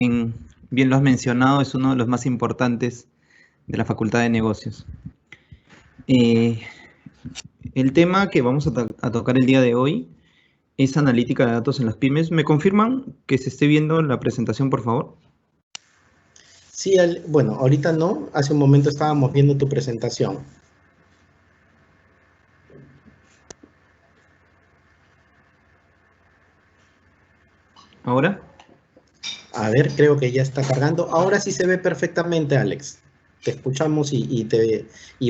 bien, bien lo has mencionado, es uno de los más importantes de la Facultad de Negocios. El tema que vamos a tocar el día de hoy es analítica de datos en las pymes. ¿Me confirman que se esté viendo la presentación, por favor? Sí, bueno, ahorita no, hace un momento estábamos viendo tu presentación. ¿Ahora? A ver, creo que ya está cargando. Ahora sí se ve perfectamente, Alex. Te escuchamos y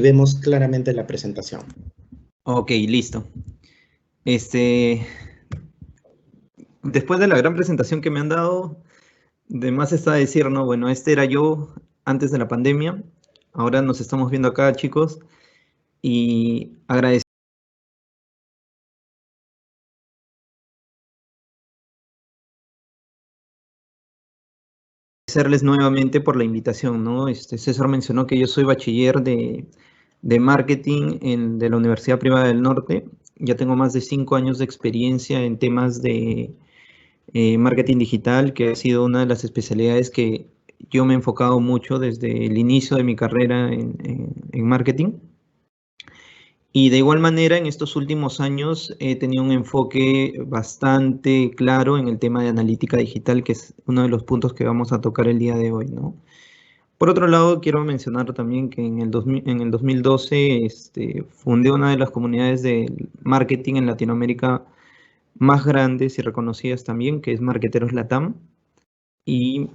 vemos claramente la presentación. Ok, listo. Después de la gran presentación que me han dado, de más está decir, ¿no? Bueno, este era yo antes de la pandemia. Ahora nos estamos viendo acá, chicos, y agradecerles nuevamente por la invitación, ¿no? César mencionó que yo soy bachiller de marketing de la Universidad Privada del Norte. Ya tengo más de 5 años de experiencia en temas de marketing digital, que ha sido una de las especialidades que yo me he enfocado mucho desde el inicio de mi carrera en marketing. Y de igual manera, en estos últimos años he tenido un enfoque bastante claro en el tema de analítica digital, que es uno de los puntos que vamos a tocar el día de hoy, ¿no? Por otro lado, quiero mencionar también que en el 2012 fundé una de las comunidades de marketing en Latinoamérica más grandes y reconocidas también, que es Marqueteros Latam, y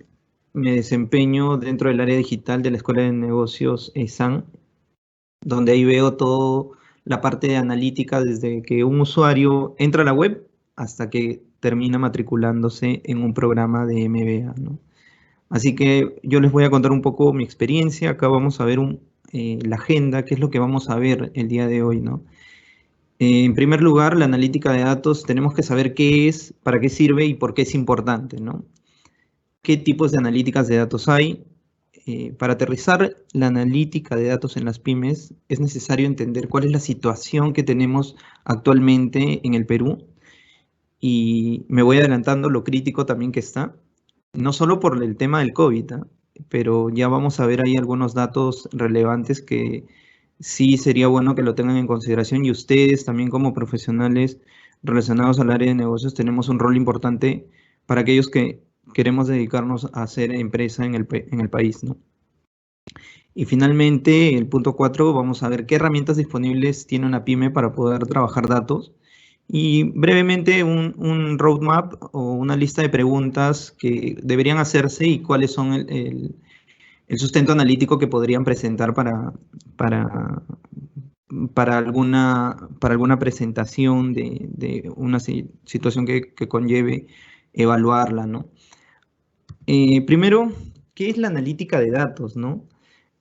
me desempeño dentro del área digital de la Escuela de Negocios ESAN, donde ahí veo toda la parte de analítica desde que un usuario entra a la web hasta que termina matriculándose en un programa de MBA, ¿no? Así que yo les voy a contar un poco mi experiencia. Acá vamos a ver la agenda, qué es lo que vamos a ver el día de hoy, ¿no? En primer lugar, la analítica de datos, tenemos que saber qué es, para qué sirve y por qué es importante, ¿no? ¿Qué tipos de analíticas de datos hay? Para aterrizar la analítica de datos en las pymes, es necesario entender cuál es la situación que tenemos actualmente en el Perú. Y me voy adelantando lo crítico también que está, no solo por el tema del COVID, ¿ah? Pero ya vamos a ver ahí algunos datos relevantes que sí sería bueno que lo tengan en consideración, y ustedes también como profesionales relacionados al área de negocios tenemos un rol importante para aquellos que queremos dedicarnos a hacer empresa en el país, ¿no? Y finalmente, el punto 4, vamos a ver qué herramientas disponibles tiene una pyme para poder trabajar datos. Y brevemente un roadmap o una lista de preguntas que deberían hacerse y cuáles son el sustento analítico que podrían presentar para, para alguna presentación de una situación que conlleve evaluarla, ¿no? Primero, ¿qué es la analítica de datos, no?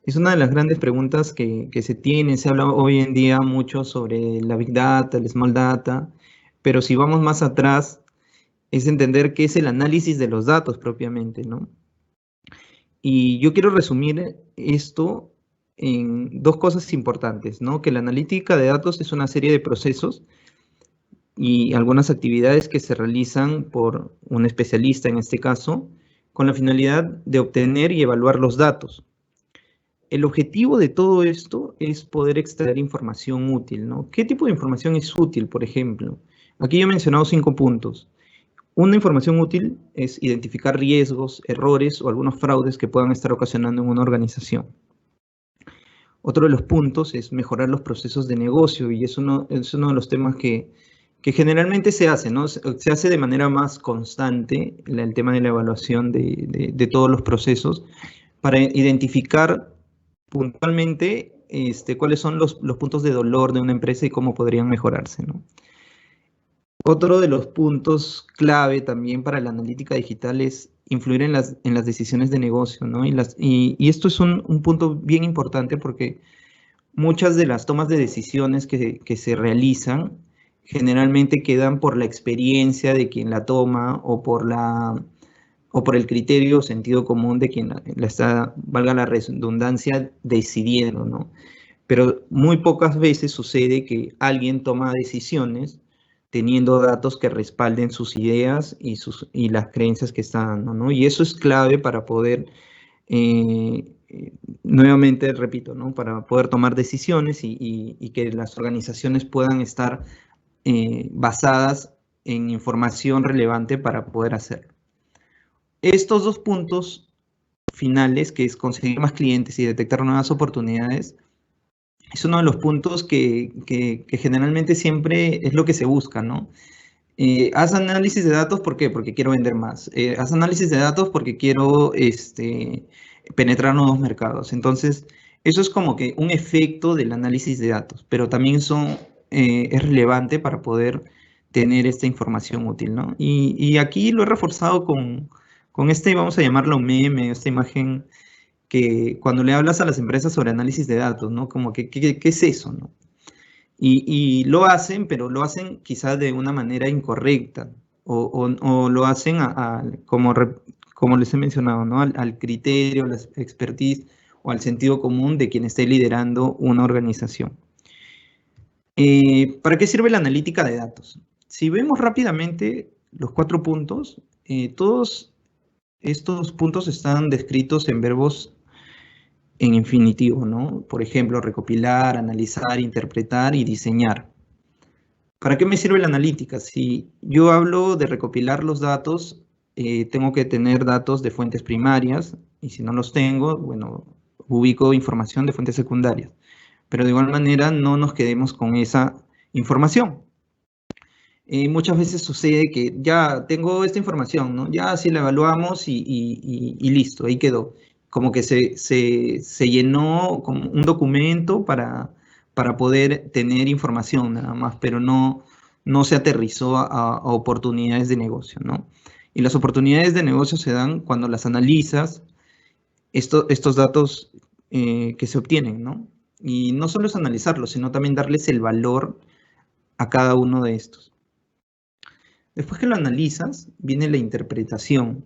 Es una de las grandes preguntas que se tiene. Se habla hoy en día mucho sobre la Big Data, el Small Data, pero si vamos más atrás, es entender qué es el análisis de los datos propiamente, ¿no? Y yo quiero resumir esto en dos cosas importantes, ¿no? Que la analítica de datos es una serie de procesos y algunas actividades que se realizan por un especialista, en este caso, con la finalidad de obtener y evaluar los datos. El objetivo de todo esto es poder extraer información útil, ¿no? ¿Qué tipo de información es útil, por ejemplo? Aquí yo he mencionado 5 puntos. Una información útil es identificar riesgos, errores o algunos fraudes que puedan estar ocasionando en una organización. Otro de los puntos es mejorar los procesos de negocio, y es uno de los temas que generalmente se hace, ¿no? Se hace de manera más constante el tema de la evaluación de todos los procesos para identificar puntualmente cuáles son los puntos de dolor de una empresa y cómo podrían mejorarse, ¿no? Otro de los puntos clave también para la analítica digital es influir en las decisiones de negocio, ¿no? Y esto es un punto bien importante porque muchas de las tomas de decisiones que se realizan generalmente quedan por la experiencia de quien la toma o por el criterio o sentido común de quien la está, valga la redundancia, decidiendo, ¿no? Pero muy pocas veces sucede que alguien toma decisiones teniendo datos que respalden sus ideas y las creencias que está dando, ¿no? Y eso es clave para poder, nuevamente repito, ¿no? Para poder tomar decisiones y que las organizaciones puedan estar basadas en información relevante para poder hacerlo. Estos dos puntos finales, que es conseguir más clientes y detectar nuevas oportunidades, es uno de los puntos que generalmente siempre es lo que se busca, ¿no? Haz análisis de datos, ¿por qué? Porque quiero vender más. Haz análisis de datos porque quiero penetrar nuevos mercados. Entonces, eso es como que un efecto del análisis de datos, pero también es relevante para poder tener esta información útil, ¿no? Y aquí lo he reforzado con vamos a llamarlo meme, esta imagen que cuando le hablas a las empresas sobre análisis de datos, ¿no? Como que, ¿qué es eso, no? Y lo hacen, pero lo hacen quizás de una manera incorrecta, o lo hacen como les he mencionado, ¿no? Al criterio, a la expertise o al sentido común de quien esté liderando una organización. ¿Para qué sirve la analítica de datos? Si vemos rápidamente los 4 puntos, todos estos puntos están descritos en verbos en infinitivo, ¿no? Por ejemplo, recopilar, analizar, interpretar y diseñar. ¿Para qué me sirve la analítica? Si yo hablo de recopilar los datos, tengo que tener datos de fuentes primarias, y si no los tengo, bueno, ubico información de fuentes secundarias. Pero de igual manera no nos quedemos con esa información. Muchas veces sucede que ya tengo esta información, ¿no? Ya si la evaluamos y listo, ahí quedó. Como que se llenó como un documento para poder tener información nada más, pero no se aterrizó a oportunidades de negocio, ¿no? Y las oportunidades de negocio se dan cuando las analizas, estos datos que se obtienen, ¿no? Y no solo es analizarlos, sino también darles el valor a cada uno de estos. Después que lo analizas, viene la interpretación.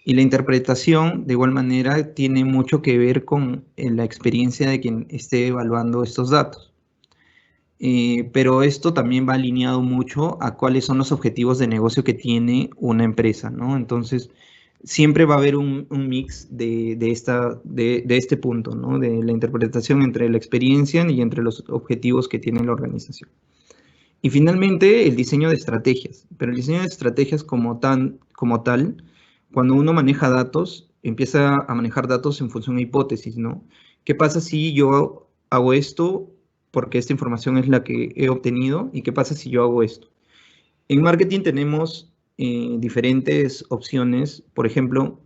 Y la interpretación, de igual manera, tiene mucho que ver con la experiencia de quien esté evaluando estos datos. Pero esto también va alineado mucho a cuáles son los objetivos de negocio que tiene una empresa, ¿no? Entonces, siempre va a haber un mix de este punto, ¿no? De la interpretación entre la experiencia y entre los objetivos que tiene la organización. Y finalmente, el diseño de estrategias. Pero el diseño de estrategias como tal, cuando uno maneja datos, empieza a manejar datos en función de hipótesis, ¿no? ¿Qué pasa si yo hago esto porque esta información es la que he obtenido? ¿Y qué pasa si yo hago esto? En marketing tenemos diferentes opciones. Por ejemplo,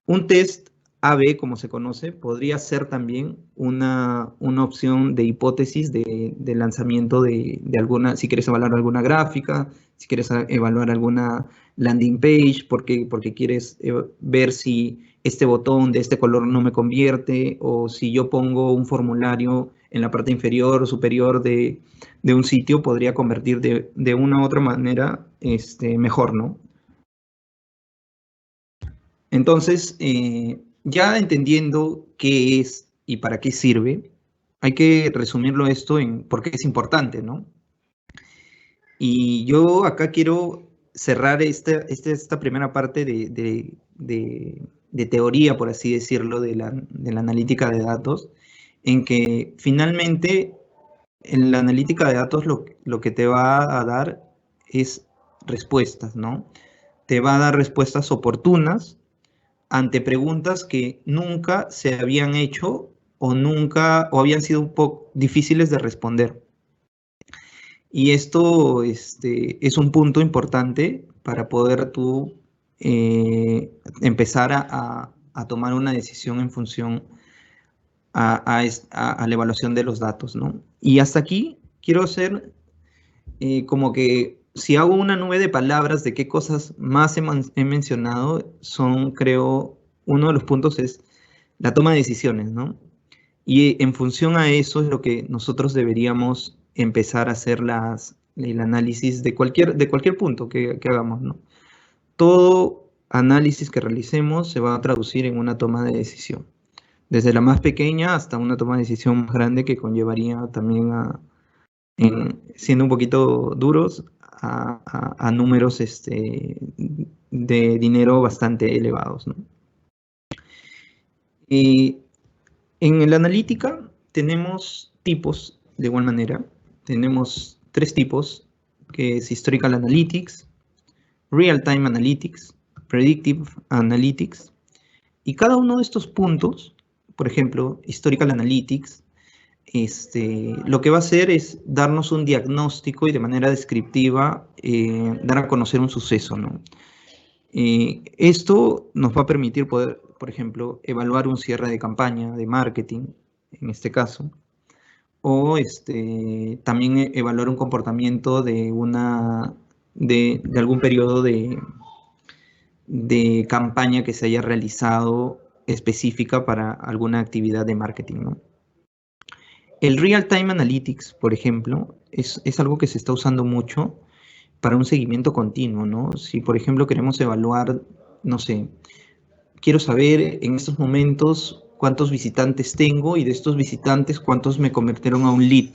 un test A/B, como se conoce, podría ser también una opción de hipótesis de lanzamiento de alguna, si quieres evaluar alguna gráfica, si quieres evaluar alguna landing page, porque quieres ver si este botón de este color no me convierte, o si yo pongo un formulario en la parte inferior o superior de un sitio, podría convertir de una u otra manera mejor, ¿no? Entonces, ya entendiendo qué es y para qué sirve, hay que resumirlo esto en por qué es importante, ¿no? Y yo acá quiero cerrar esta primera parte de teoría, por así decirlo, de la analítica de datos, en que finalmente en la analítica de datos lo que te va a dar es respuestas, ¿no? Te va a dar respuestas oportunas ante preguntas que nunca se habían hecho o habían sido un poco difíciles de responder. Y esto es un punto importante para poder tú empezar a tomar una decisión en función a la evaluación de los datos, ¿no? Y hasta aquí quiero hacer como que si hago una nube de palabras de qué cosas más he mencionado, creo, uno de los puntos es la toma de decisiones, ¿no? Y en función a eso es lo que nosotros deberíamos empezar a hacer el análisis de cualquier punto que hagamos, ¿no? Todo análisis que realicemos se va a traducir en una toma de decisión, desde la más pequeña hasta una toma de decisión más grande que conllevaría también siendo un poquito duros, a números de dinero bastante elevados, ¿no? En la analítica tenemos tipos, de igual manera. Tenemos 3 tipos, que es Historical Analytics, Real-Time Analytics, Predictive Analytics. Y cada uno de estos puntos, por ejemplo, Historical Analytics, lo que va a hacer es darnos un diagnóstico y de manera descriptiva dar a conocer un suceso, ¿no? Esto nos va a permitir poder, por ejemplo, evaluar un cierre de campaña de marketing, en este caso, o también evaluar un comportamiento de algún periodo de campaña que se haya realizado específica para alguna actividad de marketing, ¿no? El Real-Time Analytics, por ejemplo, es algo que se está usando mucho para un seguimiento continuo, ¿no? Si, por ejemplo, queremos evaluar, no sé, quiero saber en estos momentos cuántos visitantes tengo y de estos visitantes cuántos me convirtieron a un lead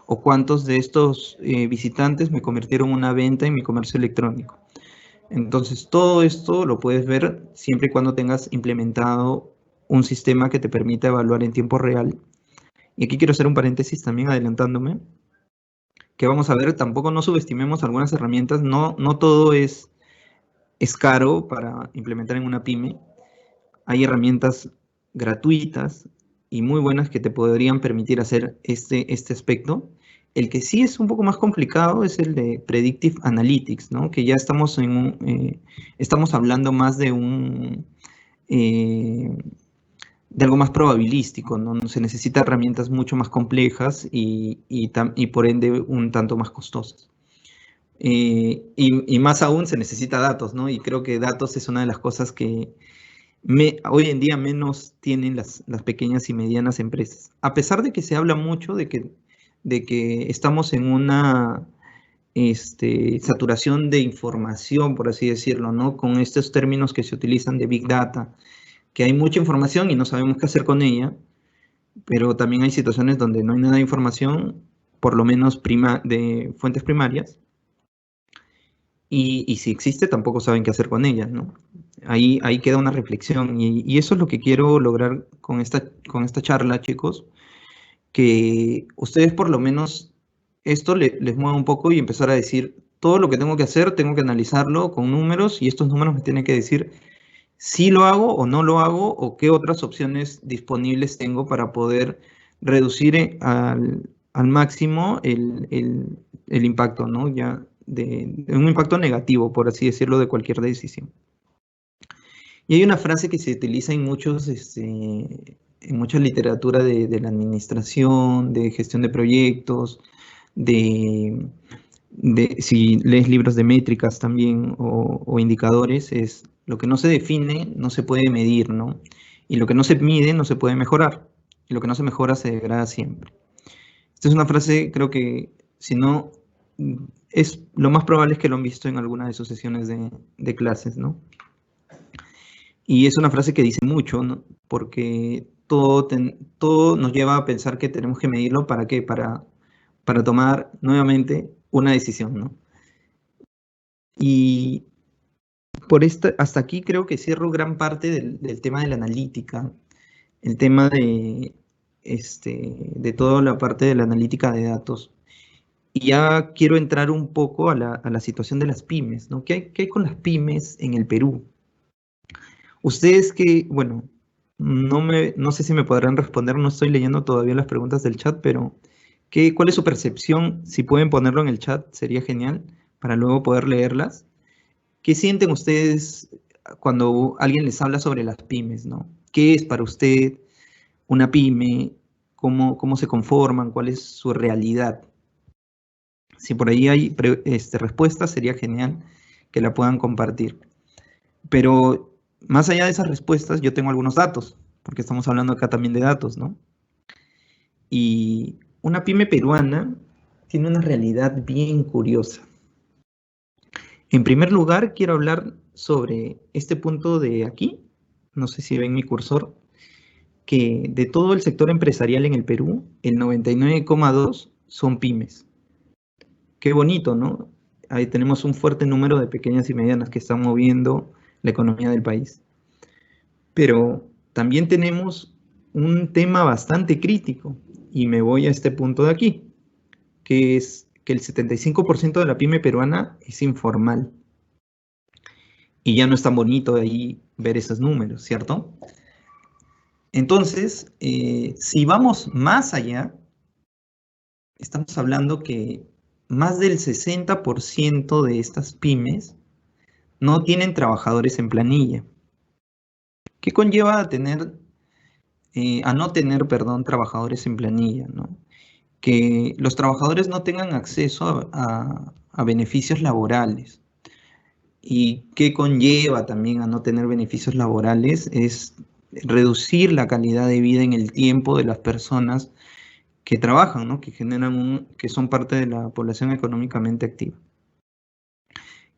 o cuántos de estos visitantes me convirtieron a una venta en mi comercio electrónico. Entonces, todo esto lo puedes ver siempre y cuando tengas implementado un sistema que te permita evaluar en tiempo real. Y aquí quiero hacer un paréntesis también adelantándome, que vamos a ver, tampoco no subestimemos algunas herramientas, no todo es caro para implementar en una pyme. Hay herramientas gratuitas y muy buenas que te podrían permitir hacer este aspecto. El que sí es un poco más complicado es el de Predictive Analytics, ¿no? Que ya estamos estamos hablando más de de algo más probabilístico, ¿no? Se necesitan herramientas mucho más complejas y por ende un tanto más costosas. Y más aún se necesita datos, ¿no? Y creo que datos es una de las cosas que hoy en día menos tienen las pequeñas y medianas empresas. A pesar de que se habla mucho de que estamos en una saturación de información, por así decirlo, ¿no? Con estos términos que se utilizan de Big Data, que hay mucha información y no sabemos qué hacer con ella, pero también hay situaciones donde no hay nada de información, por lo menos de fuentes primarias, y si existe tampoco saben qué hacer con ella, ¿no? Ahí queda una reflexión y eso es lo que quiero lograr con esta charla, chicos, que ustedes por lo menos esto les mueva un poco y empezar a decir todo lo que tengo que hacer, tengo que analizarlo con números y estos números me tienen que decir si lo hago o no lo hago o qué otras opciones disponibles tengo para poder reducir al máximo el impacto, ¿no? Ya de un impacto negativo, por así decirlo, de cualquier decisión. Y hay una frase que se utiliza en mucha literatura de la administración, de gestión de proyectos, si lees libros de métricas también o indicadores, es lo que no se define no se puede medir, ¿no? Y lo que no se mide no se puede mejorar. Y lo que no se mejora se degrada siempre. Esta es una frase, creo que, si no, es lo más probable es que lo han visto en alguna de sus sesiones de clases, ¿no? Y es una frase que dice mucho, ¿no? Porque todo nos lleva a pensar que tenemos que medirlo, ¿para qué? Para tomar nuevamente una decisión, ¿no? Y hasta aquí creo que cierro gran parte del tema de la analítica, el tema de toda la parte de la analítica de datos. Y ya quiero entrar un poco a la situación de las pymes, ¿no? ¿Qué hay con las pymes en el Perú? Ustedes bueno, no sé si me podrán responder, no estoy leyendo todavía las preguntas del chat, pero ¿cuál es su percepción? Si pueden ponerlo en el chat, sería genial para luego poder leerlas. ¿Qué sienten ustedes cuando alguien les habla sobre las pymes, ¿no? ¿Qué es para usted una pyme? ¿Cómo se conforman? ¿Cuál es su realidad? Si por ahí hay respuestas, sería genial que la puedan compartir. Pero más allá de esas respuestas, yo tengo algunos datos, porque estamos hablando acá también de datos, ¿no? Y una pyme peruana tiene una realidad bien curiosa. En primer lugar, quiero hablar sobre este punto de aquí, no sé si ven mi cursor, que de todo el sector empresarial en el Perú, el 99,2 son pymes. Qué bonito, ¿no? ahí tenemos un fuerte número de pequeñas y medianas que están moviendo la economía del país. Pero también tenemos un tema bastante crítico, y me voy a este punto de aquí, que es que el 75% de la pyme peruana es informal. Y ya no es tan bonito de ahí ver esos números, ¿cierto? Entonces, si vamos más allá, estamos hablando que más del 60% de estas pymes no tienen trabajadores en planilla. ¿Qué conlleva a no tener, perdón, trabajadores en planilla, ¿no? Que los trabajadores no tengan acceso a beneficios laborales. ¿Y qué conlleva también a no tener beneficios laborales? Es reducir la calidad de vida en el tiempo de las personas que trabajan, ¿no? Que son parte de la población económicamente activa.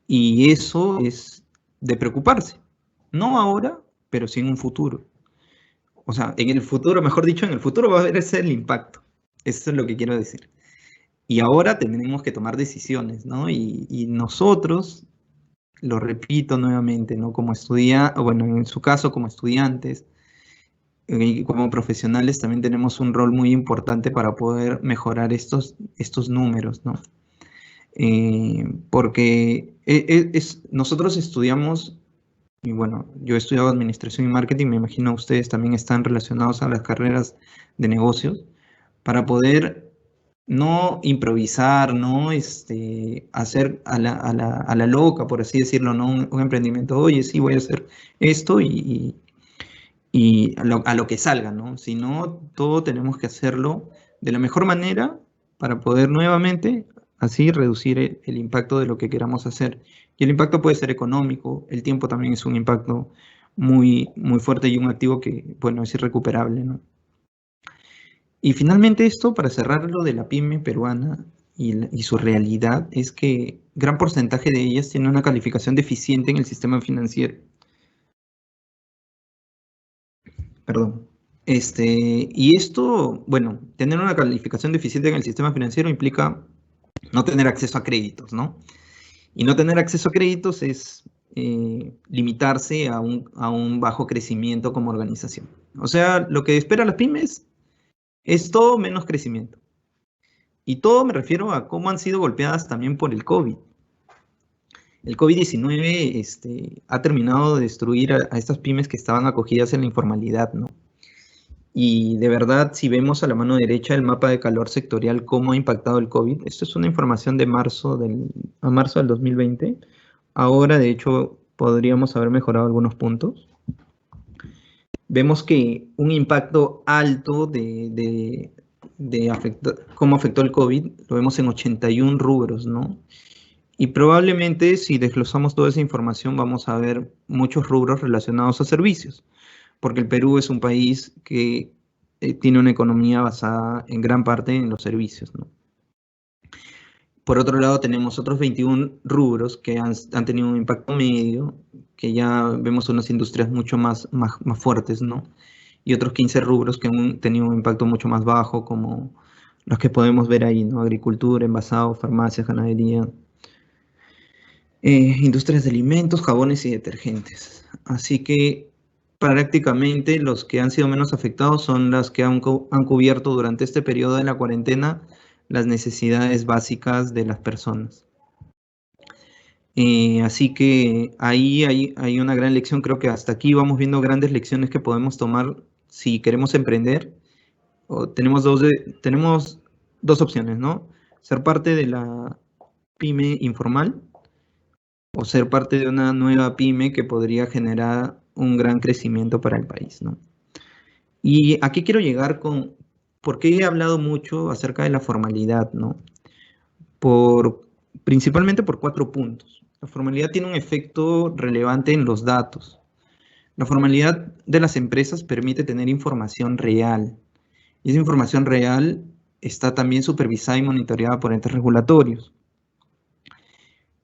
Y eso es de preocuparse. No ahora, pero sí en un futuro. O sea, en el futuro, mejor dicho, en el futuro va a verse el impacto. Eso es lo que quiero decir. Y ahora tenemos que tomar decisiones, ¿no? Y nosotros, lo repito nuevamente, ¿no? Bueno, en su caso, como estudiantes, y como profesionales también tenemos un rol muy importante para poder mejorar estos números, ¿no? Porque nosotros estudiamos, y bueno, yo he estudiado administración y marketing, me imagino ustedes también están relacionados a las carreras de negocios, para poder no improvisar, no hacer a la loca, por así decirlo, ¿no? Un emprendimiento, oye, sí, voy a hacer esto y a lo que salga, ¿no? Sino todo tenemos que hacerlo de la mejor manera para poder nuevamente así reducir el impacto de lo que queramos hacer. Y el impacto puede ser económico, el tiempo también es un impacto muy, muy fuerte y un activo que, bueno, es irrecuperable, ¿no? Y finalmente esto, para cerrar lo de la pyme peruana y su realidad, es que gran porcentaje de ellas tiene una calificación deficiente en el sistema financiero. Perdón. Y esto, bueno, tener una calificación deficiente en el sistema financiero implica no tener acceso a créditos, ¿no? Y no tener acceso a créditos es limitarse a un bajo crecimiento como organización. O sea, lo que espera las pymes es todo menos crecimiento. Y todo me refiero a cómo han sido golpeadas también por el COVID. El COVID-19 ha terminado de destruir a estas pymes que estaban acogidas en la informalidad, ¿no? Y de verdad, si vemos a la mano derecha el mapa de calor sectorial, cómo ha impactado el COVID, esto es una información de marzo del 2020. Ahora, de hecho, podríamos haber mejorado algunos puntos. Vemos que un impacto alto de cómo afectó el COVID, lo vemos en 81 rubros, ¿no? Y probablemente si desglosamos toda esa información vamos a ver muchos rubros relacionados a servicios, porque el Perú es un país que tiene una economía basada en gran parte en los servicios, ¿no? Por otro lado, tenemos otros 21 rubros que han tenido un impacto medio, que ya vemos unas industrias mucho más fuertes, ¿no? Y otros 15 rubros que han tenido un impacto mucho más bajo, como los que podemos ver ahí, ¿no? Agricultura, envasado, farmacia, ganadería, industrias de alimentos, jabones y detergentes. Así que prácticamente los que han sido menos afectados son las que han cubierto durante este periodo de la cuarentena las necesidades básicas de las personas. Así que ahí hay una gran lección. Creo que hasta aquí vamos viendo grandes lecciones que podemos tomar si queremos emprender. Tenemos dos opciones, ¿no? Ser parte de la pyme informal o ser parte de una nueva pyme que podría generar un gran crecimiento para el país, ¿no? Y aquí quiero llegar porque he hablado mucho acerca de la formalidad, ¿no? Principalmente por 4 puntos. La formalidad tiene un efecto relevante en los datos. La formalidad de las empresas permite tener información real. Y esa información real está también supervisada y monitoreada por entes regulatorios.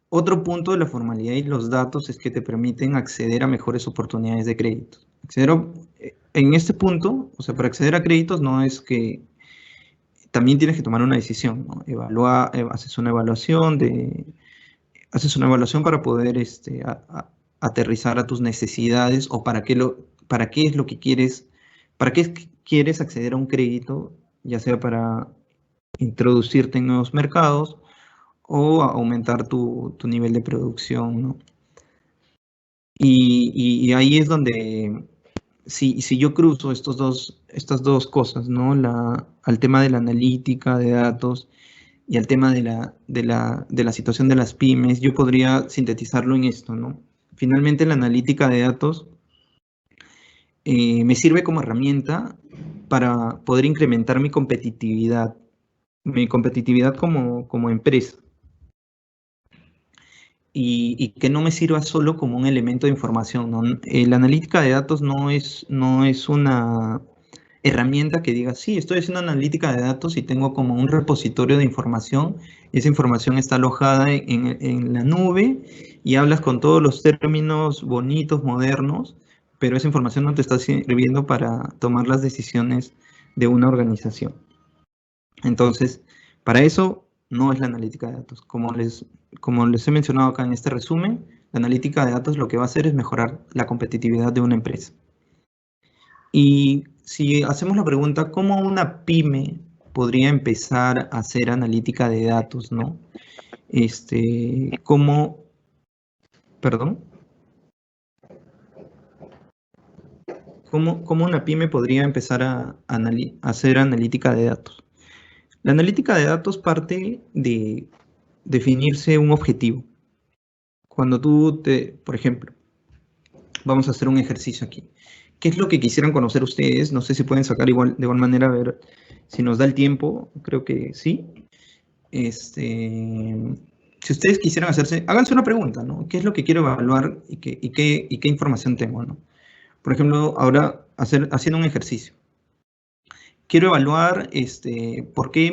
Otro punto de la formalidad y los datos es que te permiten acceder a mejores oportunidades de créditos. En este punto, o sea, para acceder a créditos no es que también tienes que tomar una decisión, ¿no? Haces una evaluación haces una evaluación para poder aterrizar a tus necesidades o para qué es lo que quieres, para qué quieres acceder a un crédito, ya sea para introducirte en nuevos mercados o aumentar tu nivel de producción, ¿no? Y ahí es donde, si yo cruzo estas dos cosas, ¿no? Al tema de la analítica de datos y al tema de la situación de las pymes, yo podría sintetizarlo en esto, ¿no? Finalmente, la analítica de datos me sirve como herramienta para poder incrementar mi competitividad como empresa. Y que no me sirva solo como un elemento de información, ¿no? La analítica de datos no es una herramienta que diga, sí, estoy haciendo analítica de datos y tengo como un repositorio de información. Esa información está alojada en la nube y hablas con todos los términos bonitos, modernos, pero esa información no te está sirviendo para tomar las decisiones de una organización. Entonces, para eso no es la analítica de datos. Como les he mencionado acá en este resumen, la analítica de datos lo que va a hacer es mejorar la competitividad de una empresa. Y si hacemos la pregunta, ¿cómo una pyme podría empezar a hacer analítica de datos, no? ¿Cómo una pyme podría empezar a hacer analítica de datos? La analítica de datos parte de definirse un objetivo. Cuando por ejemplo, vamos a hacer un ejercicio aquí. ¿Qué es lo que quisieran conocer ustedes? No sé si pueden sacar de igual manera, a ver si nos da el tiempo. Creo que sí. Si ustedes quisieran háganse una pregunta, ¿no? ¿Qué es lo que quiero evaluar y qué información tengo, ¿no? Por ejemplo, ahora haciendo un ejercicio. Quiero evaluar por qué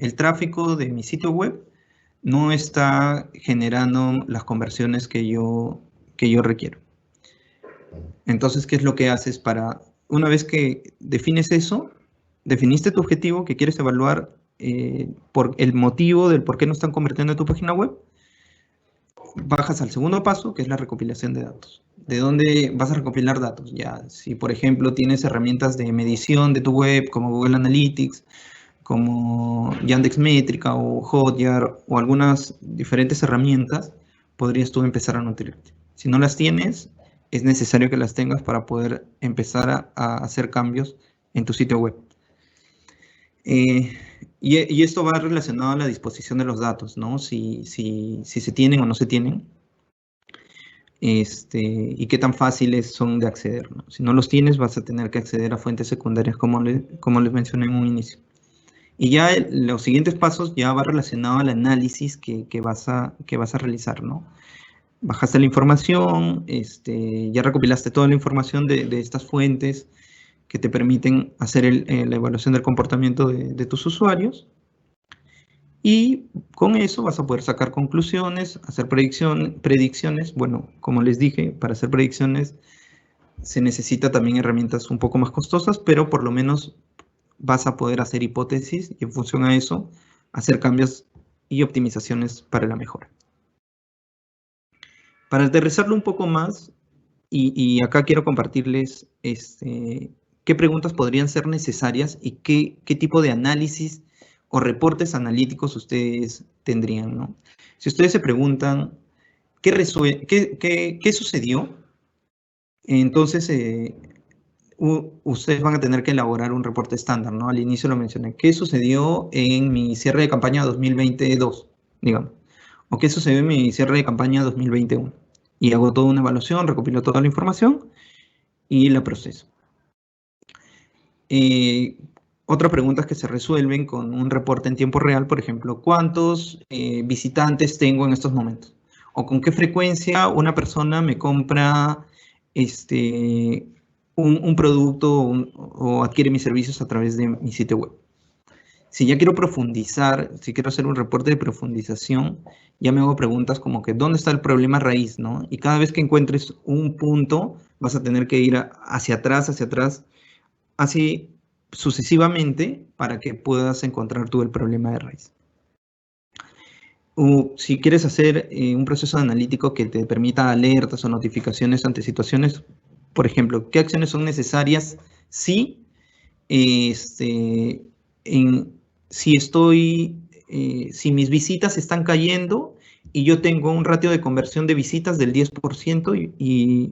el tráfico de mi sitio web no está generando las conversiones que yo requiero. Entonces, ¿qué es lo que haces una vez que defines eso, definiste tu objetivo que quieres evaluar por el motivo del por qué no están convirtiendo en tu página web? Bajas al segundo paso, que es la recopilación de datos. ¿De dónde vas a recopilar datos? Ya, si por ejemplo tienes herramientas de medición de tu web, como Google Analytics, como Yandex Métrica o Hotjar, o algunas diferentes herramientas, podrías tú empezar a nutrirte. Si no las tienes, es necesario que las tengas para poder empezar a hacer cambios en tu sitio web. Y esto va relacionado a la disposición de los datos, ¿no? Si se tienen o no se tienen. Y qué tan fáciles son de acceder, ¿no? Si no los tienes, vas a tener que acceder a fuentes secundarias, como les mencioné en un inicio. Y ya los siguientes pasos ya va relacionado al análisis que vas a realizar, ¿no? Bajaste la información, ya recopilaste toda la información de estas fuentes que te permiten hacer la evaluación del comportamiento de tus usuarios. Y con eso vas a poder sacar conclusiones, hacer predicciones. Bueno, como les dije, para hacer predicciones se necesita también herramientas un poco más costosas, pero por lo menos vas a poder hacer hipótesis y en función a eso hacer cambios y optimizaciones para la mejora. Para aterrizarlo un poco más, y acá quiero compartirles qué preguntas podrían ser necesarias y qué tipo de análisis o reportes analíticos ustedes tendrían, ¿no? Si ustedes se preguntan qué sucedió, entonces ustedes van a tener que elaborar un reporte estándar, ¿no? Al inicio lo mencioné. ¿Qué sucedió en mi cierre de campaña 2022, digamos? ¿O qué sucedió en mi cierre de campaña 2021? Y hago toda una evaluación, recopilo toda la información y la proceso. Otras preguntas que se resuelven con un reporte en tiempo real, por ejemplo, ¿cuántos visitantes tengo en estos momentos? ¿O con qué frecuencia una persona me compra un producto o adquiere mis servicios a través de mi sitio web? Si ya quiero profundizar, si quiero hacer un reporte de profundización, ya me hago preguntas como que ¿dónde está el problema raíz, no? Y cada vez que encuentres un punto, vas a tener que ir hacia atrás, así sucesivamente para que puedas encontrar tú el problema de raíz. O si quieres hacer un proceso analítico que te permita alertas o notificaciones ante situaciones, por ejemplo, ¿qué acciones son necesarias si, este, en, si estoy, si mis visitas están cayendo y yo tengo un ratio de conversión de visitas del 10% y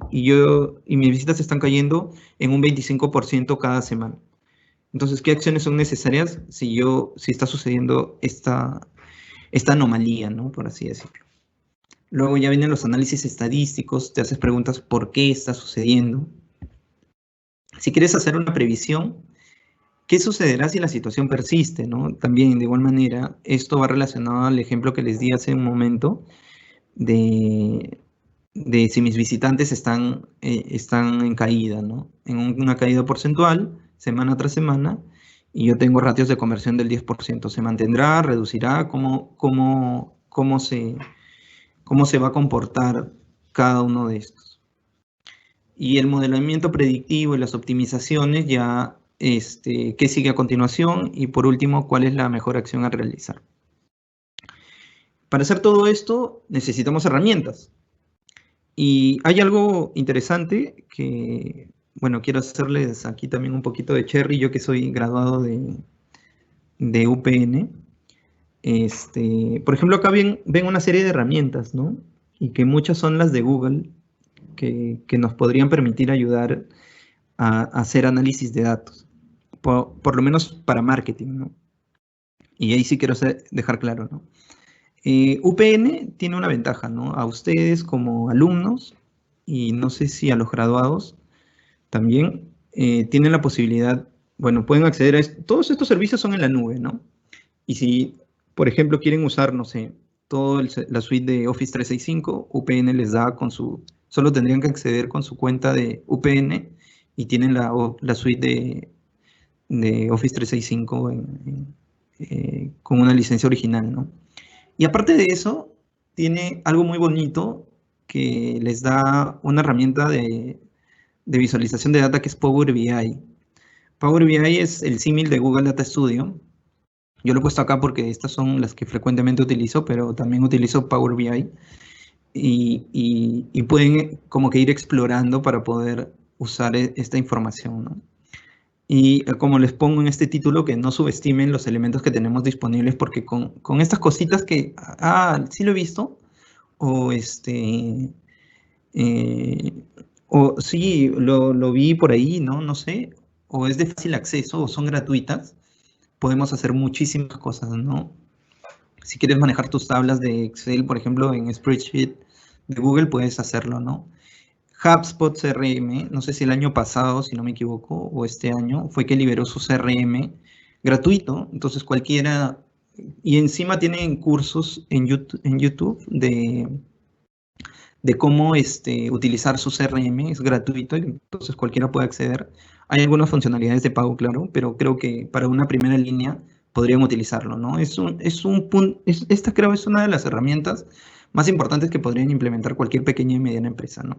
mis visitas están cayendo en un 25% cada semana? Entonces, ¿qué acciones son necesarias si está sucediendo esta anomalía, ¿no? Por así decirlo. Luego ya vienen los análisis estadísticos, te haces preguntas por qué está sucediendo. Si quieres hacer una previsión, ¿qué sucederá si la situación persiste, ¿no? También, de igual manera, esto va relacionado al ejemplo que les di hace un momento de, de si mis visitantes están en caída, ¿no? En una caída porcentual, semana tras semana, y yo tengo ratios de conversión del 10%. ¿Se mantendrá, reducirá? ¿Cómo se va a comportar cada uno de estos? Y el modelamiento predictivo y las optimizaciones ya, qué sigue a continuación, y por último, cuál es la mejor acción a realizar. Para hacer todo esto necesitamos herramientas. Y hay algo interesante que, bueno, quiero hacerles aquí también un poquito de cherry, yo que soy graduado de UPN. Por ejemplo, acá ven una serie de herramientas, ¿no? Y que muchas son las de Google, que nos podrían permitir ayudar a hacer análisis de datos, por lo menos para marketing, ¿no? Y ahí sí quiero dejar claro, ¿no? UPN tiene una ventaja, ¿no? A ustedes como alumnos, y no sé si a los graduados también, tienen la posibilidad, bueno, pueden acceder a esto. Todos estos servicios son en la nube, ¿no? Y si, por ejemplo, quieren usar, no sé, toda la suite de Office 365, UPN les da solo tendrían que acceder con su cuenta de UPN y tienen la suite de Office 365 con una licencia original, ¿no? Y aparte de eso, tiene algo muy bonito que les da una herramienta de visualización de data que es Power BI. Power BI es el símil de Google Data Studio. Yo lo he puesto acá porque estas son las que frecuentemente utilizo, pero también utilizo Power BI. Y pueden como que ir explorando para poder usar esta información, ¿no? Y como les pongo en este título, que no subestimen los elementos que tenemos disponibles, porque con estas cositas que, sí lo he visto, o o sí, lo vi por ahí, ¿no? No sé, o es de fácil acceso, o son gratuitas, podemos hacer muchísimas cosas, ¿no? Si quieres manejar tus tablas de Excel, por ejemplo, en Spreadsheet de Google, puedes hacerlo, ¿no? HubSpot CRM, no sé si el año pasado, si no me equivoco, o este año, fue que liberó su CRM gratuito, entonces cualquiera, y encima tienen cursos en YouTube de cómo utilizar su CRM, es gratuito, entonces cualquiera puede acceder. Hay algunas funcionalidades de pago, claro, pero creo que para una primera línea podrían utilizarlo, ¿no? Esta creo es una de las herramientas más importantes que podrían implementar cualquier pequeña y mediana empresa, ¿no?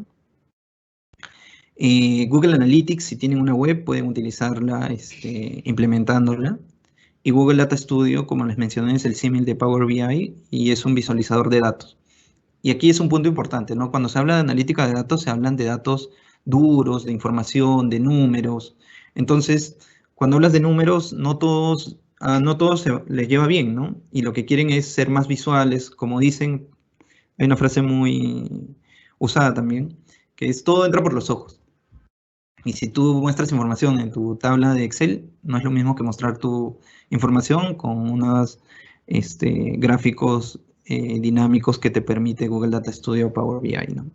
Google Analytics, si tienen una web, pueden utilizarla implementándola. Y Google Data Studio, como les mencioné, es el símil de Power BI y es un visualizador de datos. Y aquí es un punto importante, ¿no? Cuando se habla de analítica de datos, se hablan de datos duros, de información, de números. Entonces, cuando hablas de números, no todos les lleva bien, ¿no? Y lo que quieren es ser más visuales, como dicen, hay una frase muy usada también, que es todo entra por los ojos. Y si tú muestras información en tu tabla de Excel, no es lo mismo que mostrar tu información con unos gráficos dinámicos que te permite Google Data Studio o Power BI, ¿no?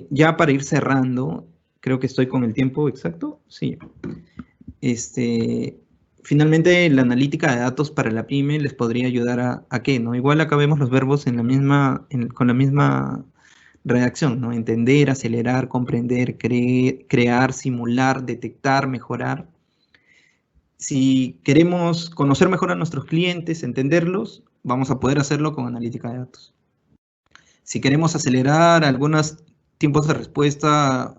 Ya para ir cerrando, creo que estoy con el tiempo exacto. Sí. Finalmente, la analítica de datos para la pyme les podría ayudar a qué, ¿no? Igual acá vemos los verbos con la misma redacción, ¿no? Entender, acelerar, comprender, crear, simular, detectar, mejorar. Si queremos conocer mejor a nuestros clientes, entenderlos, vamos a poder hacerlo con analítica de datos. Si queremos acelerar algunos tiempos de respuesta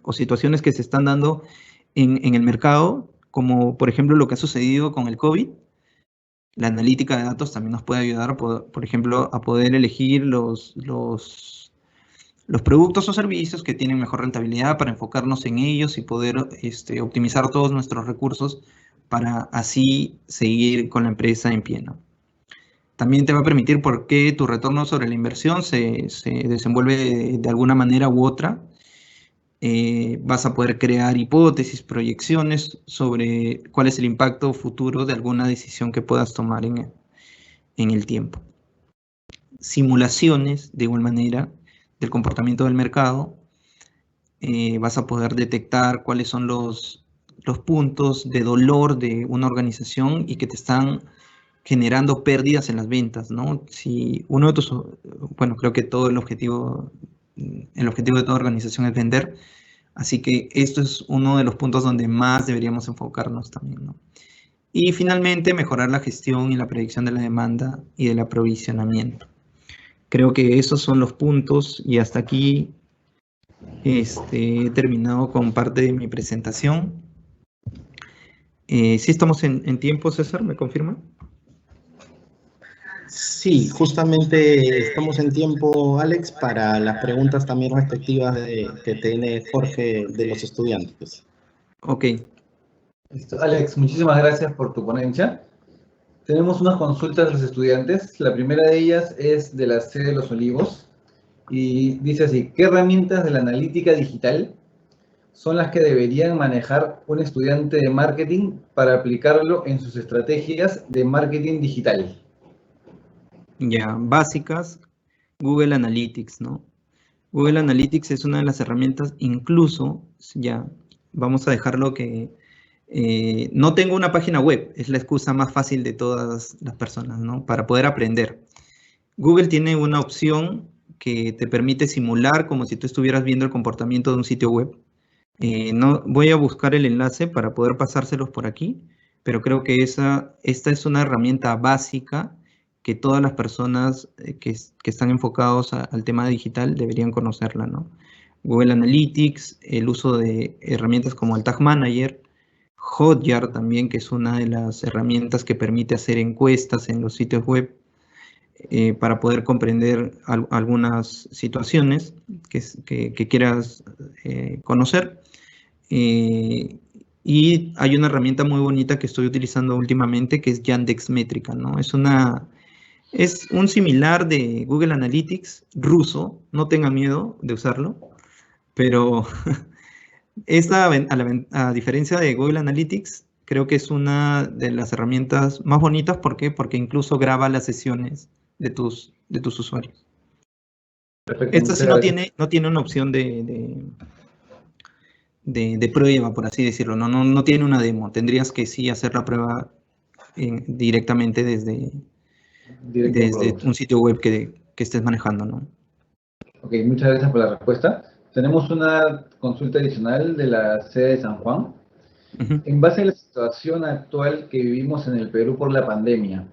o situaciones que se están dando en el mercado, como por ejemplo lo que ha sucedido con el COVID, La analítica de datos también nos puede ayudar, por ejemplo, a poder elegir los productos o servicios que tienen mejor rentabilidad para enfocarnos en ellos y poder optimizar todos nuestros recursos para así seguir con la empresa en pie, ¿no? También te va a permitir porque tu retorno sobre la inversión se desenvuelve de alguna manera u otra. Vas a poder crear hipótesis, proyecciones sobre cuál es el impacto futuro de alguna decisión que puedas tomar en el tiempo. Simulaciones, de igual manera, del comportamiento del mercado. Vas a poder detectar cuáles son los puntos de dolor de una organización y que te están generando pérdidas en las ventas, ¿no? Si uno de tus, bueno, creo que todo el objetivo de toda organización es vender, así que esto es uno de los puntos donde más deberíamos enfocarnos también, ¿no? Y finalmente, mejorar la gestión y la predicción de la demanda y del aprovisionamiento. Creo que esos son los puntos y hasta aquí he terminado con parte de mi presentación. ¿Sí estamos en tiempo, César? ¿Me confirma? Sí, justamente estamos en tiempo, Alex, para las preguntas también respectivas que tiene Jorge de los estudiantes. Ok. Listo. Alex, muchísimas gracias por tu ponencia. Tenemos unas consultas de los estudiantes. La primera de ellas es de la sede de Los Olivos y dice así: ¿qué herramientas de la analítica digital son las que deberían manejar un estudiante de marketing para aplicarlo en sus estrategias de marketing digital? Ya, básicas, Google Analytics, ¿no? Google Analytics es una de las herramientas, incluso, ya, vamos a dejarlo que no tengo una página web, es la excusa más fácil de todas las personas, ¿no? Para poder aprender. Google tiene una opción que te permite simular como si tú estuvieras viendo el comportamiento de un sitio web. No, voy a buscar el enlace para poder pasárselos por aquí, pero creo que esta es una herramienta básica que todas las personas que están enfocados al tema digital deberían conocerla, ¿no? Google Analytics, el uso de herramientas como el Tag Manager, Hotjar también, que es una de las herramientas que permite hacer encuestas en los sitios web para poder comprender algunas situaciones que quieras conocer. Y hay una herramienta muy bonita que estoy utilizando últimamente que es Yandex Métrica, ¿no? Es un similar de Google Analytics ruso, no tengan miedo de usarlo, pero a diferencia de Google Analytics, creo que es una de las herramientas más bonitas. ¿Por qué? Porque incluso graba las sesiones de tus usuarios. Perfecto, Esta sí no tiene una opción de prueba, por así decirlo. No tiene una demo. Tendrías que sí hacer la prueba directamente desde un sitio web que estés manejando, ¿no? Ok, muchas gracias por la respuesta. Tenemos una consulta adicional de la sede de San Juan. En base a la situación actual que vivimos en el Perú por la pandemia,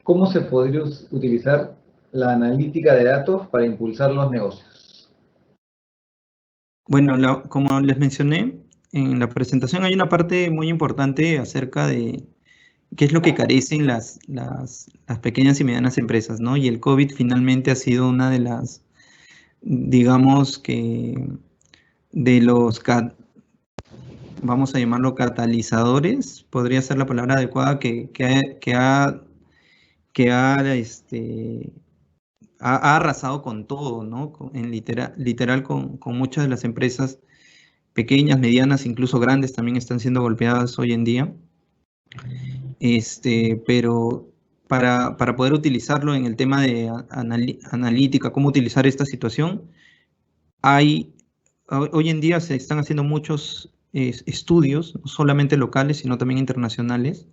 ¿cómo se podría utilizar la analítica de datos para impulsar los negocios? Bueno, como les mencioné en la presentación, hay una parte muy importante acerca de qué es lo que carecen las pequeñas y medianas empresas, ¿no? Y el COVID finalmente ha sido una de las, digamos que, de los, vamos a llamarlo catalizadores, podría ser la palabra adecuada, ha arrasado con todo, ¿no? Literal con muchas de las empresas pequeñas, medianas, incluso grandes también están siendo golpeadas hoy en día. Pero para poder utilizarlo en el tema de analítica, cómo utilizar esta situación, hoy en día se están haciendo muchos estudios, no solamente locales, sino también internacionales,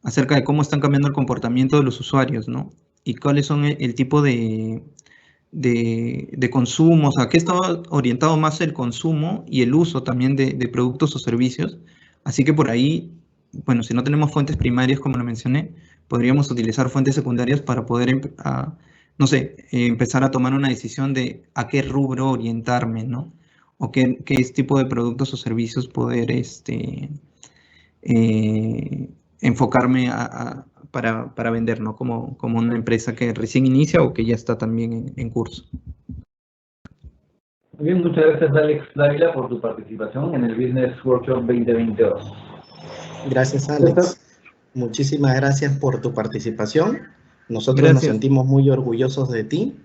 acerca de cómo están cambiando el comportamiento de los usuarios, ¿no? Y cuáles son el tipo de consumos, a qué está orientado más el consumo y el uso también de productos o servicios. Así que por ahí, bueno, si no tenemos fuentes primarias, como lo mencioné, podríamos utilizar fuentes secundarias para poder, no sé, empezar a tomar una decisión de a qué rubro orientarme, ¿no? O qué tipo de productos o servicios poder enfocarme para vender, ¿no? Como una empresa que recién inicia o que ya está también en curso. Muy bien, muchas gracias Alex Dávila por tu participación en el Business Workshop 2022. Gracias, Alex. Muchísimas gracias por tu participación. Nosotros nos Gracias. sentimos muy orgullosos de ti.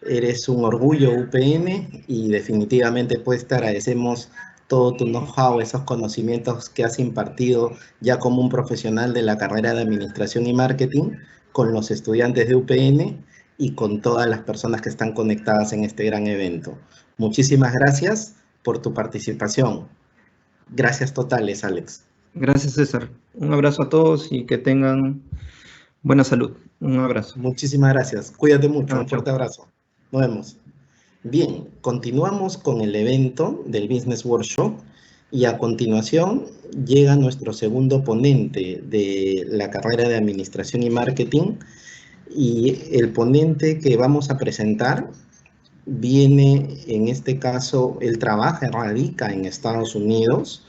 Eres un orgullo UPN y definitivamente pues te agradecemos todo tu know-how, esos conocimientos que has impartido ya como un profesional de la carrera de Administración y Marketing con los estudiantes de UPN y con todas las personas que están conectadas en este gran evento. Muchísimas gracias por tu participación. Gracias totales, Alex. Gracias, César. Un abrazo a todos y que tengan buena salud. Un abrazo. Muchísimas gracias. Cuídate mucho. Un fuerte Chao. abrazo. Nos vemos. Bien, continuamos con el evento del Business Workshop y a continuación llega nuestro segundo ponente de la carrera de Administración y Marketing, y el ponente que vamos a presentar viene, en este caso, él radica en Estados Unidos.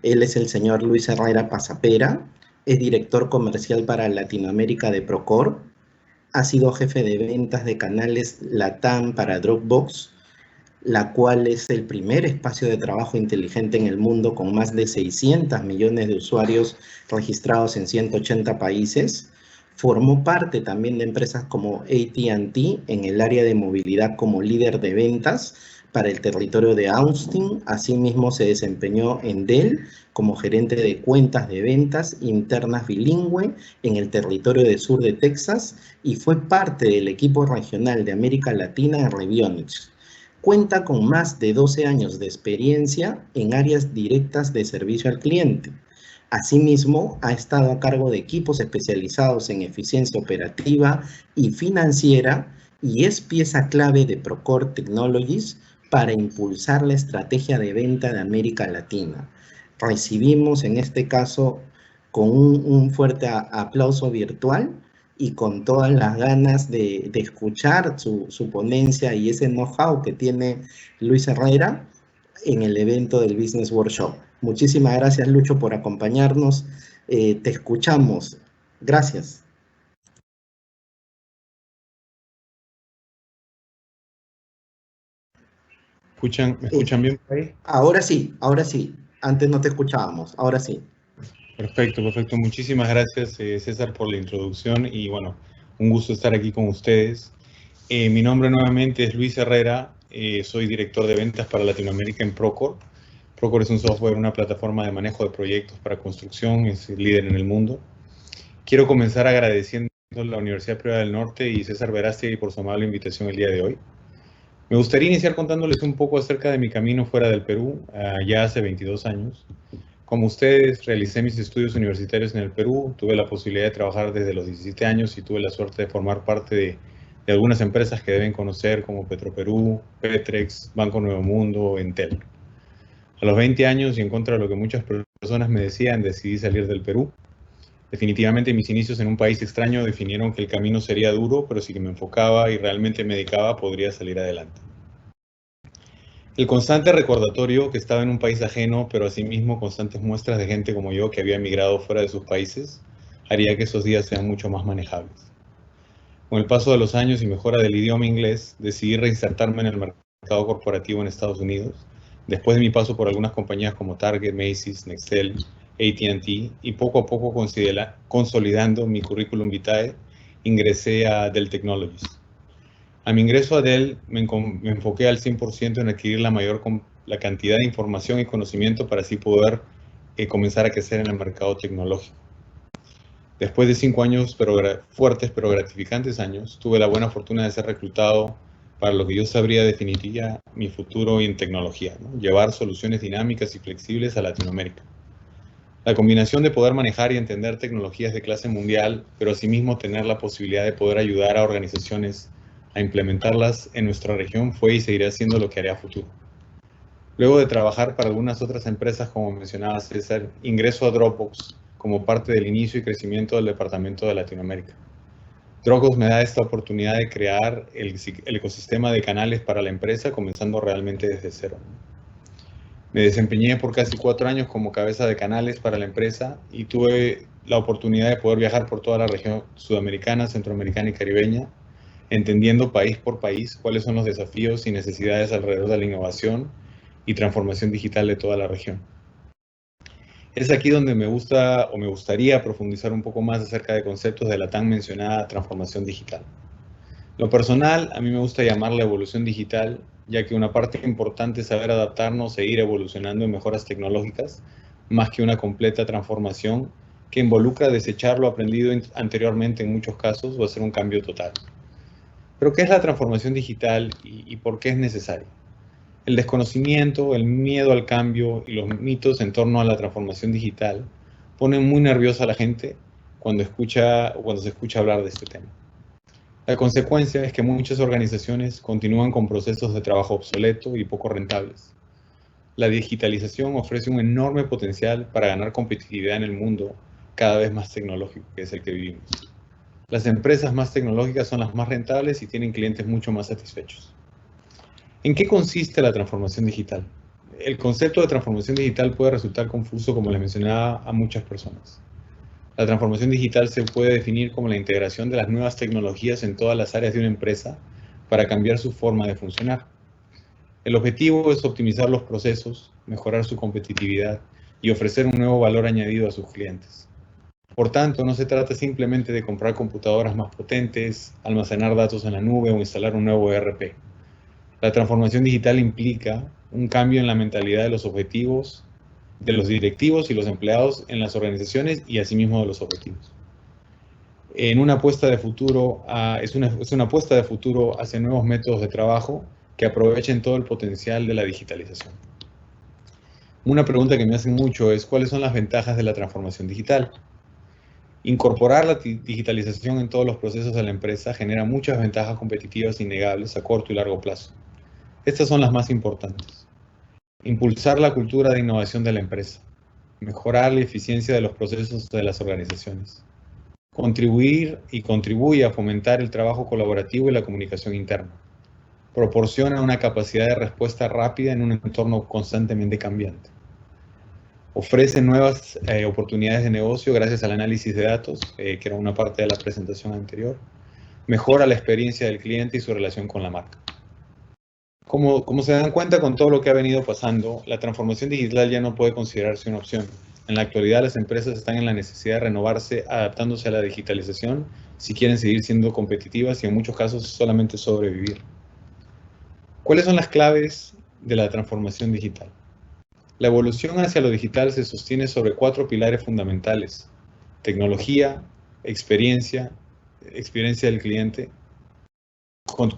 Él es el señor Luis Herrera Pasapera, es director comercial para Latinoamérica de Procore. Ha sido jefe de ventas de canales LATAM para Dropbox, la cual es el primer espacio de trabajo inteligente en el mundo con más de 600 millones de usuarios registrados en 180 países. Formó parte también de empresas como AT&T en el área de movilidad como líder de ventas para el territorio de Austin. Asimismo, se desempeñó en Dell como gerente de cuentas de ventas internas bilingüe en el territorio del sur de Texas y fue parte del equipo regional de América Latina en Revionix. Cuenta con más de 12 años de experiencia en áreas directas de servicio al cliente. Asimismo, ha estado a cargo de equipos especializados en eficiencia operativa y financiera y es pieza clave de Procore Technologies para impulsar la estrategia de venta de América Latina. Recibimos en este caso con un fuerte aplauso virtual y con todas las ganas de escuchar su ponencia y ese know-how que tiene Luis Herrera en el evento del Business Workshop. Muchísimas gracias, Lucho, por acompañarnos. Te escuchamos. Gracias. ¿Me escuchan bien por ahí? Ahora sí. Antes no te escuchábamos, ahora sí. Perfecto. Muchísimas gracias, César, por la introducción y bueno, un gusto estar aquí con ustedes. Mi nombre nuevamente es Luis Herrera, soy director de ventas para Latinoamérica en Procore. Procore es un software, una plataforma de manejo de proyectos para construcción, es el líder en el mundo. Quiero comenzar agradeciendo a la Universidad Privada del Norte y César Verástegui por su amable invitación el día de hoy. Me gustaría iniciar contándoles un poco acerca de mi camino fuera del Perú, ya hace 22 años. Como ustedes, realicé mis estudios universitarios en el Perú, tuve la posibilidad de trabajar desde los 17 años y tuve la suerte de formar parte de algunas empresas que deben conocer como Petroperú, Petrex, Banco Nuevo Mundo, Entel. A los 20 años y en contra de lo que muchas personas me decían, decidí salir del Perú. Definitivamente mis inicios en un país extraño definieron que el camino sería duro, pero si me enfocaba y realmente me dedicaba, podría salir adelante. El constante recordatorio que estaba en un país ajeno, pero asimismo constantes muestras de gente como yo que había emigrado fuera de sus países, haría que esos días sean mucho más manejables. Con el paso de los años y mejora del idioma inglés, decidí reinsertarme en el mercado corporativo en Estados Unidos, después de mi paso por algunas compañías como Target, Macy's, Nextel, AT&T, y poco a poco consolidando mi currículum vitae, ingresé a Dell Technologies. A mi ingreso a Dell me enfoqué al 100% en adquirir la cantidad de información y conocimiento para así poder comenzar a crecer en el mercado tecnológico. Después de 5 años fuertes pero gratificantes años, tuve la buena fortuna de ser reclutado para lo que yo sabría definiría mi futuro en tecnología, ¿no? Llevar soluciones dinámicas y flexibles a Latinoamérica. La combinación de poder manejar y entender tecnologías de clase mundial, pero asimismo tener la posibilidad de poder ayudar a organizaciones a implementarlas en nuestra región fue y seguirá siendo lo que haré a futuro. Luego de trabajar para algunas otras empresas, como mencionaba César, ingreso a Dropbox como parte del inicio y crecimiento del departamento de Latinoamérica. Dropbox me da esta oportunidad de crear el ecosistema de canales para la empresa, comenzando realmente desde cero. Me desempeñé por casi 4 años como cabeza de canales para la empresa y tuve la oportunidad de poder viajar por toda la región sudamericana, centroamericana y caribeña, entendiendo país por país cuáles son los desafíos y necesidades alrededor de la innovación y transformación digital de toda la región. Es aquí donde me gustaría profundizar un poco más acerca de conceptos de la tan mencionada transformación digital. Lo personal, a mí me gusta llamarla evolución digital, ya que una parte importante es saber adaptarnos e ir evolucionando en mejoras tecnológicas, más que una completa transformación que involucra desechar lo aprendido anteriormente en muchos casos o hacer un cambio total. Pero, ¿qué es la transformación digital y por qué es necesaria? El desconocimiento, el miedo al cambio y los mitos en torno a la transformación digital ponen muy nerviosa a la gente cuando se escucha hablar de este tema. La consecuencia es que muchas organizaciones continúan con procesos de trabajo obsoleto y poco rentables. La digitalización ofrece un enorme potencial para ganar competitividad en el mundo cada vez más tecnológico, que es el que vivimos. Las empresas más tecnológicas son las más rentables y tienen clientes mucho más satisfechos. ¿En qué consiste la transformación digital? El concepto de transformación digital puede resultar confuso, como les mencionaba, a muchas personas. La transformación digital se puede definir como la integración de las nuevas tecnologías en todas las áreas de una empresa para cambiar su forma de funcionar. El objetivo es optimizar los procesos, mejorar su competitividad y ofrecer un nuevo valor añadido a sus clientes. Por tanto, no se trata simplemente de comprar computadoras más potentes, almacenar datos en la nube o instalar un nuevo ERP. La transformación digital implica un cambio en la mentalidad de los objetivos, de los directivos y los empleados en las organizaciones y asimismo de los objetivos. Es una apuesta de futuro hacia nuevos métodos de trabajo que aprovechen todo el potencial de la digitalización. Una pregunta que me hacen mucho es: ¿cuáles son las ventajas de la transformación digital? Incorporar la digitalización en todos los procesos de la empresa genera muchas ventajas competitivas innegables a corto y largo plazo. Estas son las más importantes. Impulsar la cultura de innovación de la empresa. Mejorar la eficiencia de los procesos de las organizaciones. Contribuye a fomentar el trabajo colaborativo y la comunicación interna. Proporciona una capacidad de respuesta rápida en un entorno constantemente cambiante. Ofrece nuevas oportunidades de negocio gracias al análisis de datos, que era una parte de la presentación anterior. Mejora la experiencia del cliente y su relación con la marca. Como se dan cuenta con todo lo que ha venido pasando, la transformación digital ya no puede considerarse una opción. En la actualidad, las empresas están en la necesidad de renovarse, adaptándose a la digitalización si quieren seguir siendo competitivas y en muchos casos solamente sobrevivir. ¿Cuáles son las claves de la transformación digital? La evolución hacia lo digital se sostiene sobre 4 pilares fundamentales: tecnología, experiencia del cliente,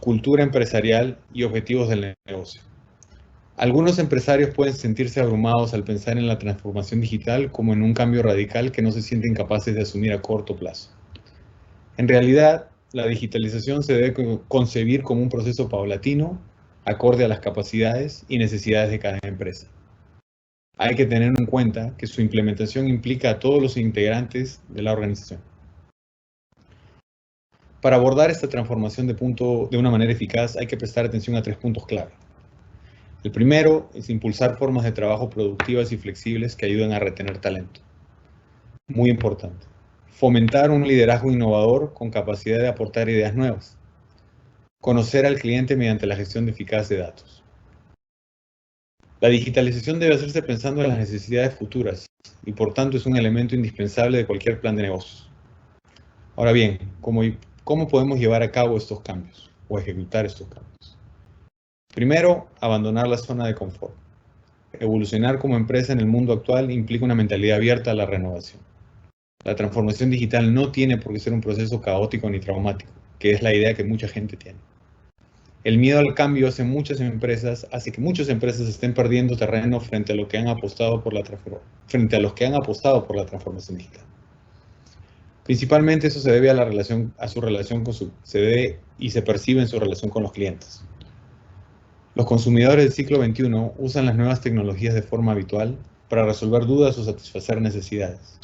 cultura empresarial y objetivos del negocio. Algunos empresarios pueden sentirse abrumados al pensar en la transformación digital como en un cambio radical que no se sienten capaces de asumir a corto plazo. En realidad, la digitalización se debe concebir como un proceso paulatino, acorde a las capacidades y necesidades de cada empresa. Hay que tener en cuenta que su implementación implica a todos los integrantes de la organización. Para abordar esta transformación de una manera eficaz, hay que prestar atención a 3 puntos clave. El primero es impulsar formas de trabajo productivas y flexibles que ayuden a retener talento. Muy importante. Fomentar un liderazgo innovador con capacidad de aportar ideas nuevas. Conocer al cliente mediante la gestión eficaz de datos. La digitalización debe hacerse pensando en las necesidades futuras y por tanto es un elemento indispensable de cualquier plan de negocios. Ahora bien, ¿cómo podemos llevar a cabo estos cambios o ejecutar estos cambios? Primero, abandonar la zona de confort. Evolucionar como empresa en el mundo actual implica una mentalidad abierta a la renovación. La transformación digital no tiene por qué ser un proceso caótico ni traumático, que es la idea que mucha gente tiene. El miedo al cambio hace que muchas empresas estén perdiendo terreno frente a los que han apostado por la transformación digital. Principalmente eso se debe se percibe en su relación con los clientes. Los consumidores del siglo XXI usan las nuevas tecnologías de forma habitual para resolver dudas o satisfacer necesidades.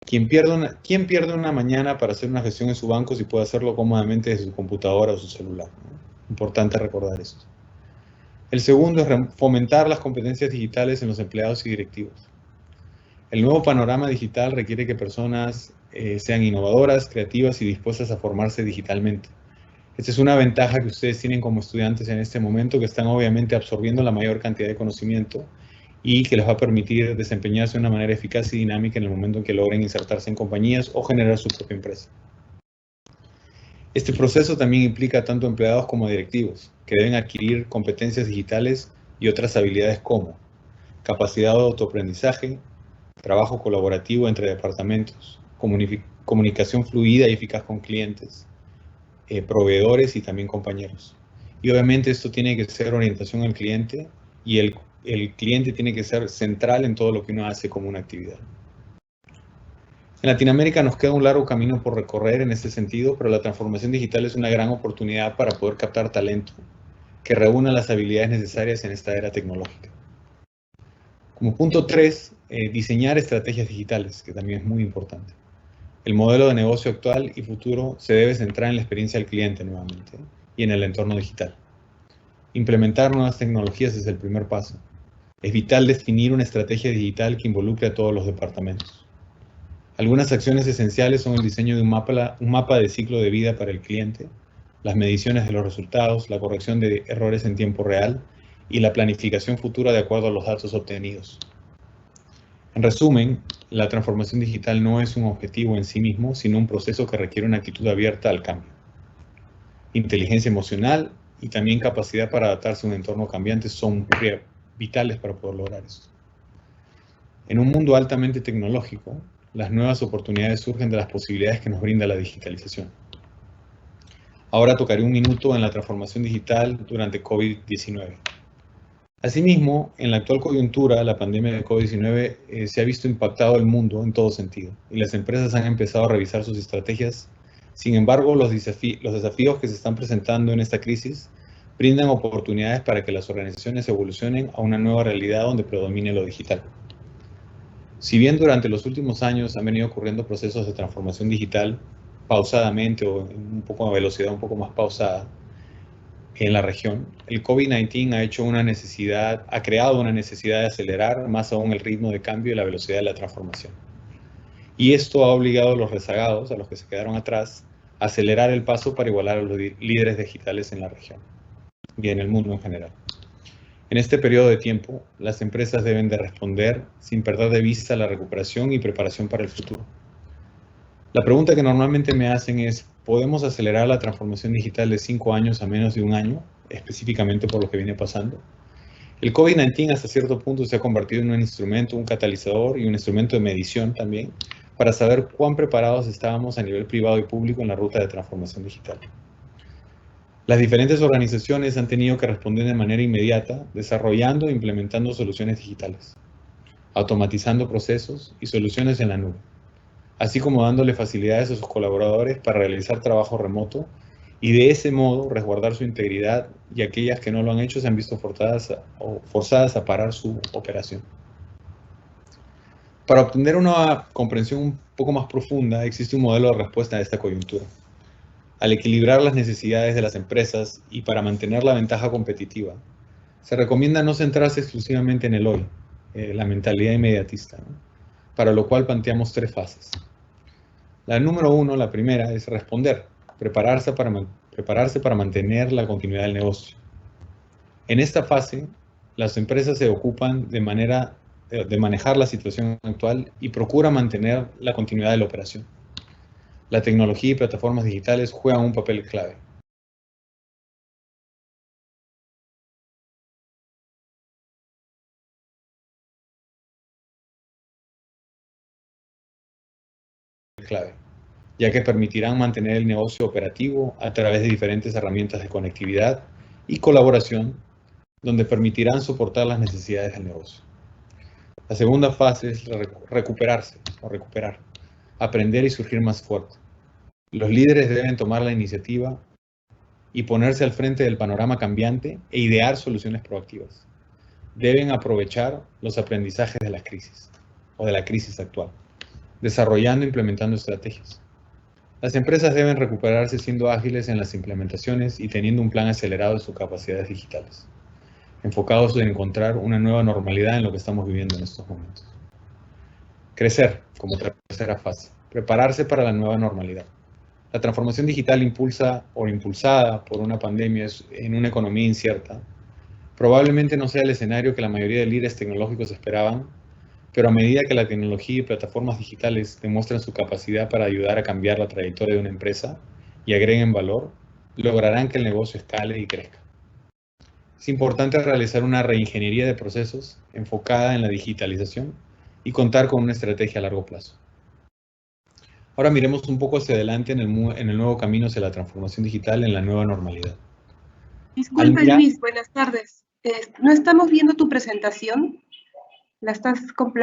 ¿Quién pierde una mañana para hacer una gestión en su banco si puede hacerlo cómodamente desde su computadora o su celular? Importante recordar eso. El segundo es fomentar las competencias digitales en los empleados y directivos. El nuevo panorama digital requiere que personas sean innovadoras, creativas y dispuestas a formarse digitalmente. Esta es una ventaja que ustedes tienen como estudiantes en este momento, que están obviamente absorbiendo la mayor cantidad de conocimiento y que les va a permitir desempeñarse de una manera eficaz y dinámica en el momento en que logren insertarse en compañías o generar su propia empresa. Este proceso también implica tanto empleados como directivos, que deben adquirir competencias digitales y otras habilidades como capacidad de autoaprendizaje, trabajo colaborativo entre departamentos, comunicación fluida y eficaz con clientes, proveedores y también compañeros. Y obviamente esto tiene que ser orientación al cliente y el cliente tiene que ser central en todo lo que uno hace como una actividad. En Latinoamérica nos queda un largo camino por recorrer en este sentido, pero la transformación digital es una gran oportunidad para poder captar talento que reúna las habilidades necesarias en esta era tecnológica. Como punto 3, diseñar estrategias digitales, que también es muy importante. El modelo de negocio actual y futuro se debe centrar en la experiencia del cliente nuevamente y en el entorno digital. Implementar nuevas tecnologías es el primer paso. Es vital definir una estrategia digital que involucre a todos los departamentos. Algunas acciones esenciales son el diseño de un mapa de ciclo de vida para el cliente, las mediciones de los resultados, la corrección de errores en tiempo real y la planificación futura de acuerdo a los datos obtenidos. En resumen, la transformación digital no es un objetivo en sí mismo, sino un proceso que requiere una actitud abierta al cambio. Inteligencia emocional y también capacidad para adaptarse a un entorno cambiante son vitales para poder lograr esto. En un mundo altamente tecnológico, las nuevas oportunidades surgen de las posibilidades que nos brinda la digitalización. Ahora tocaré un minuto en la transformación digital durante COVID-19. Asimismo, en la actual coyuntura, la pandemia de COVID-19 se ha visto impactado el mundo en todo sentido y las empresas han empezado a revisar sus estrategias. Sin embargo, los desafíos que se están presentando en esta crisis brindan oportunidades para que las organizaciones evolucionen a una nueva realidad donde predomine lo digital. Si bien durante los últimos años han venido ocurriendo procesos de transformación digital pausadamente o en un poco a velocidad un poco más pausada en la región, el COVID-19 ha creado una necesidad de acelerar más aún el ritmo de cambio y la velocidad de la transformación. Y esto ha obligado a los rezagados, a los que se quedaron atrás, a acelerar el paso para igualar a los líderes digitales en la región y en el mundo en general. En este periodo de tiempo, las empresas deben de responder sin perder de vista la recuperación y preparación para el futuro. La pregunta que normalmente me hacen es, ¿podemos acelerar la transformación digital de 5 años a menos de un año, específicamente por lo que viene pasando? El COVID-19 hasta cierto punto se ha convertido en un instrumento, un catalizador y un instrumento de medición también para saber cuán preparados estábamos a nivel privado y público en la ruta de transformación digital. Las diferentes organizaciones han tenido que responder de manera inmediata, desarrollando e implementando soluciones digitales, automatizando procesos y soluciones en la nube, así como dándole facilidades a sus colaboradores para realizar trabajo remoto y de ese modo resguardar su integridad, y aquellas que no lo han hecho se han visto forzadas a parar su operación. Para obtener una comprensión un poco más profunda, existe un modelo de respuesta a esta coyuntura. Al equilibrar las necesidades de las empresas y para mantener la ventaja competitiva, se recomienda no centrarse exclusivamente en el hoy, la mentalidad inmediatista, ¿no? Para lo cual planteamos 3 fases. La número 1, la primera, es responder, prepararse para mantener la continuidad del negocio. En esta fase, las empresas se ocupan de manejar la situación actual y procuran mantener la continuidad de la operación. La tecnología y plataformas digitales juegan un papel clave. Ya que permitirán mantener el negocio operativo a través de diferentes herramientas de conectividad y colaboración, donde permitirán soportar las necesidades del negocio. La segunda fase es recuperar, aprender y surgir más fuerte. Los líderes deben tomar la iniciativa y ponerse al frente del panorama cambiante e idear soluciones proactivas. Deben aprovechar los aprendizajes de la crisis o de la crisis actual, desarrollando e implementando estrategias. Las empresas deben recuperarse siendo ágiles en las implementaciones y teniendo un plan acelerado de sus capacidades digitales, enfocados en encontrar una nueva normalidad en lo que estamos viviendo en estos momentos. Crecer como tercera fase. Prepararse para la nueva normalidad. La transformación digital impulsada por una pandemia en una economía incierta probablemente no sea el escenario que la mayoría de líderes tecnológicos esperaban, pero a medida que la tecnología y plataformas digitales demuestran su capacidad para ayudar a cambiar la trayectoria de una empresa y agreguen valor, lograrán que el negocio escale y crezca. Es importante realizar una reingeniería de procesos enfocada en la digitalización y contar con una estrategia a largo plazo. Ahora miremos un poco hacia adelante en el nuevo camino hacia la transformación digital en la nueva normalidad. Disculpa, Luis, buenas tardes. No estamos viendo tu presentación. ¿La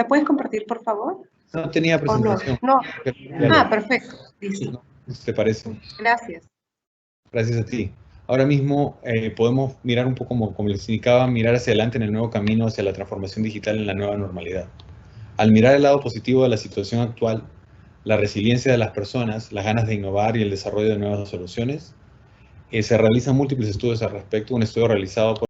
puedes compartir, por favor? No tenía presentación. No. Ah, perfecto. Listo. ¿Te parece? Gracias. Gracias a ti. Ahora mismo podemos mirar un poco, como les indicaba, mirar hacia adelante en el nuevo camino hacia la transformación digital en la nueva normalidad. Al mirar el lado positivo de la situación actual, la resiliencia de las personas, las ganas de innovar y el desarrollo de nuevas soluciones, se realizan múltiples estudios al respecto. Un estudio realizado por